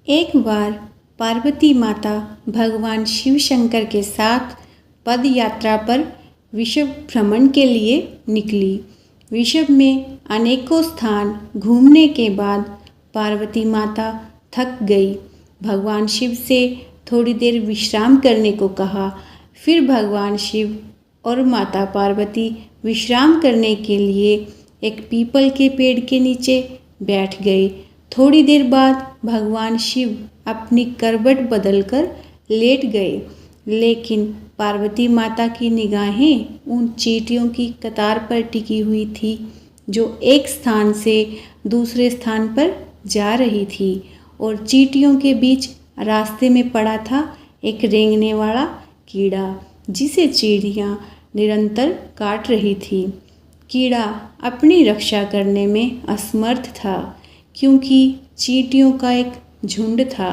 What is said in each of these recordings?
एक बार पार्वती माता भगवान शिव शंकर के साथ पद यात्रा पर विश्व भ्रमण के लिए निकली। विश्व में अनेकों स्थान घूमने के बाद पार्वती माता थक गई। भगवान शिव से थोड़ी देर विश्राम करने को कहा। फिर भगवान शिव और माता पार्वती विश्राम करने के लिए एक पीपल के पेड़ के नीचे बैठ गए। थोड़ी देर बाद भगवान शिव अपनी करवट बदलकर लेट गए, लेकिन पार्वती माता की निगाहें उन चींटियों की कतार पर टिकी हुई थी जो एक स्थान से दूसरे स्थान पर जा रही थी, और चींटियों के बीच रास्ते में पड़ा था एक रेंगने वाला कीड़ा जिसे चिड़ियाँ निरंतर काट रही थी। कीड़ा अपनी रक्षा करने में असमर्थ था क्योंकि चींटियों का एक झुंड था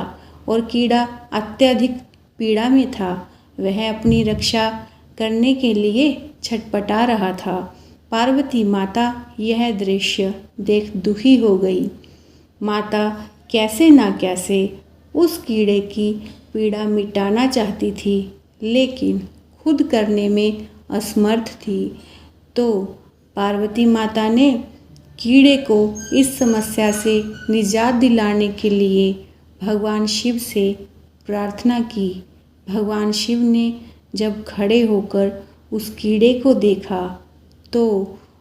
और कीड़ा अत्यधिक पीड़ा में था। वह अपनी रक्षा करने के लिए छटपटा रहा था। पार्वती माता यह दृश्य देख दुखी हो गई। माता कैसे न कैसे उस कीड़े की पीड़ा मिटाना चाहती थी, लेकिन खुद करने में असमर्थ थी। तो पार्वती माता ने कीड़े को इस समस्या से निजात दिलाने के लिए भगवान शिव से प्रार्थना की। भगवान शिव ने जब खड़े होकर उस कीड़े को देखा तो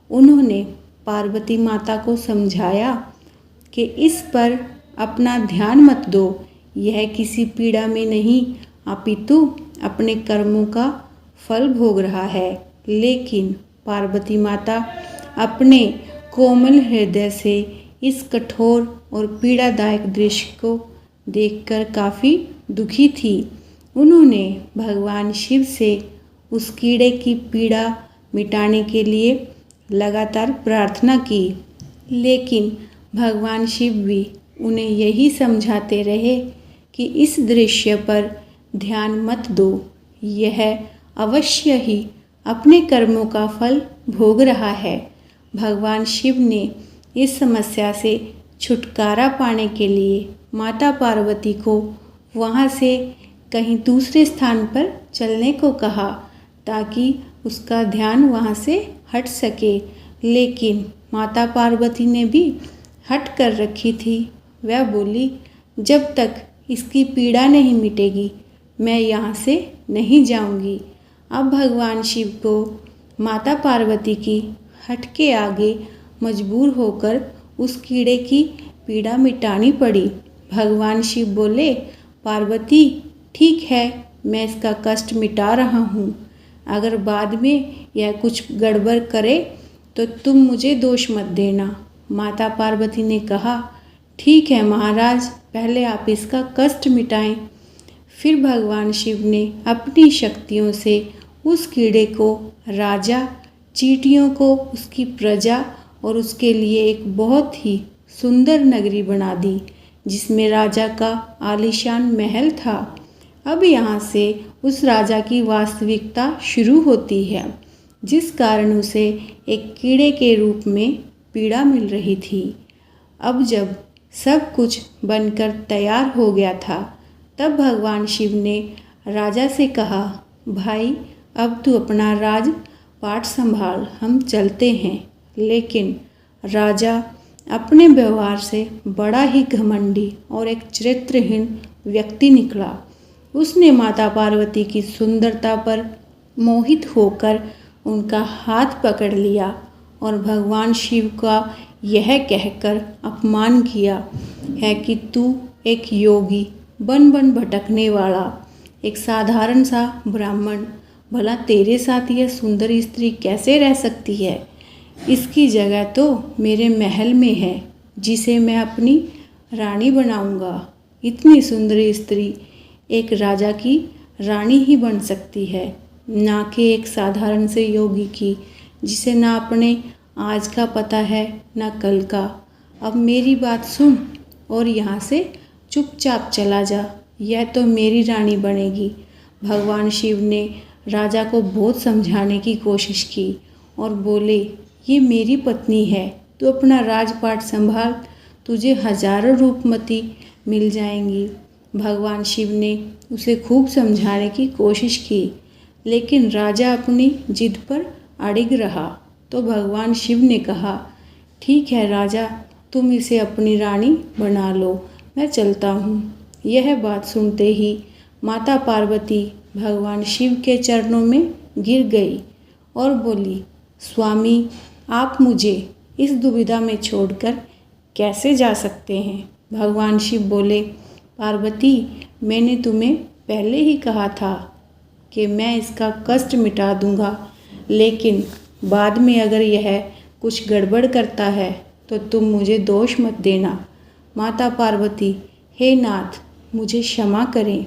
उन्होंने पार्वती माता को समझाया कि इस पर अपना ध्यान मत दो, यह किसी पीड़ा में नहीं अपितु अपने कर्मों का फल भोग रहा है। लेकिन पार्वती माता अपने कोमल हृदय से इस कठोर और पीड़ादायक दृश्य को देखकर काफ़ी दुखी थी। उन्होंने भगवान शिव से उस कीड़े की पीड़ा मिटाने के लिए लगातार प्रार्थना की, लेकिन भगवान शिव भी उन्हें यही समझाते रहे कि इस दृश्य पर ध्यान मत दो, यह अवश्य ही अपने कर्मों का फल भोग रहा है। भगवान शिव ने इस समस्या से छुटकारा पाने के लिए माता पार्वती को वहाँ से कहीं दूसरे स्थान पर चलने को कहा ताकि उसका ध्यान वहाँ से हट सके, लेकिन माता पार्वती ने भी हट कर रखी थी। वह बोली, जब तक इसकी पीड़ा नहीं मिटेगी मैं यहाँ से नहीं जाऊँगी। अब भगवान शिव को माता पार्वती की हट के आगे मजबूर होकर उस कीड़े की पीड़ा मिटानी पड़ी। भगवान शिव बोले, पार्वती ठीक है, मैं इसका कष्ट मिटा रहा हूँ। अगर बाद में यह कुछ गड़बड़ करे तो तुम मुझे दोष मत देना। माता पार्वती ने कहा, ठीक है महाराज, पहले आप इसका कष्ट मिटाएं। फिर भगवान शिव ने अपनी शक्तियों से उस कीड़े को राजा, चींटियों को उसकी प्रजा और उसके लिए एक बहुत ही सुंदर नगरी बना दी जिसमें राजा का आलीशान महल था। अब यहाँ से उस राजा की वास्तविकता शुरू होती है, जिस कारण उसे एक कीड़े के रूप में पीड़ा मिल रही थी। अब जब सब कुछ बनकर तैयार हो गया था, तब भगवान शिव ने राजा से कहा, भाई अब तू अपना राज पाट संभाल, हम चलते हैं। लेकिन राजा अपने व्यवहार से बड़ा ही घमंडी और एक चरित्रहीन व्यक्ति निकला। उसने माता पार्वती की सुंदरता पर मोहित होकर उनका हाथ पकड़ लिया और भगवान शिव का यह कहकर अपमान किया है कि तू एक योगी, बन बन भटकने वाला, एक साधारण सा ब्राह्मण, भला तेरे साथ यह सुंदर स्त्री कैसे रह सकती है? इसकी जगह तो मेरे महल में है, जिसे मैं अपनी रानी बनाऊंगा। इतनी सुंदर स्त्री एक राजा की रानी ही बन सकती है, ना कि एक साधारण से योगी की, जिसे ना अपने आज का पता है ना कल का। अब मेरी बात सुन और यहाँ से चुपचाप चला जा, यह तो मेरी रानी बनेगी। भगवान शिव ने राजा को बहुत समझाने की कोशिश की और बोले, ये मेरी पत्नी है, तू अपना राजपाट संभाल, तुझे हजारों रूपमती मिल जाएंगी। भगवान शिव ने उसे खूब समझाने की कोशिश की, लेकिन राजा अपनी जिद पर अड़िग रहा। तो भगवान शिव ने कहा, ठीक है राजा, तुम इसे अपनी रानी बना लो, मैं चलता हूँ। यह बात सुनते ही माता पार्वती भगवान शिव के चरणों में गिर गई और बोली, स्वामी, आप मुझे इस दुविधा में छोड़कर कैसे जा सकते हैं? भगवान शिव बोले, पार्वती, मैंने तुम्हें पहले ही कहा था कि मैं इसका कष्ट मिटा दूंगा, लेकिन बाद में अगर यह कुछ गड़बड़ करता है तो तुम मुझे दोष मत देना। माता पार्वती, हे नाथ, मुझे क्षमा करें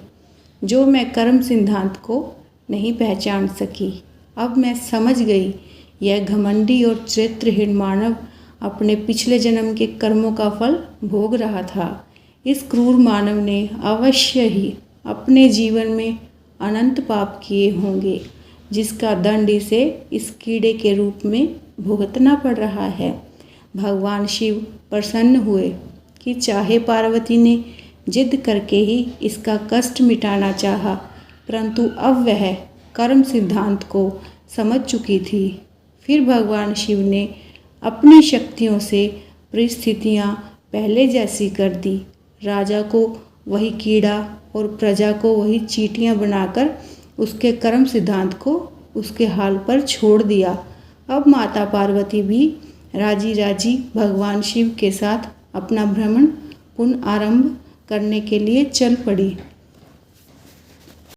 जो मैं कर्म सिद्धांत को नहीं पहचान सकी। अब मैं समझ गई, यह घमंडी और चरित्रहीन मानव अपने पिछले जन्म के कर्मों का फल भोग रहा था। इस क्रूर मानव ने अवश्य ही अपने जीवन में अनंत पाप किए होंगे, जिसका दंड इसे इस कीड़े के रूप में भुगतना पड़ रहा है। भगवान शिव प्रसन्न हुए कि चाहे पार्वती ने जिद करके ही इसका कष्ट मिटाना चाहा, परंतु अब वह कर्म सिद्धांत को समझ चुकी थी। फिर भगवान शिव ने अपनी शक्तियों से परिस्थितियाँ पहले जैसी कर दी। राजा को वही कीड़ा और प्रजा को वही चींटियाँ बनाकर उसके कर्म सिद्धांत को उसके हाल पर छोड़ दिया। अब माता पार्वती भी राजी राजी भगवान शिव के साथ अपना भ्रमण पुनः आरंभ करने के लिए चल पड़ी।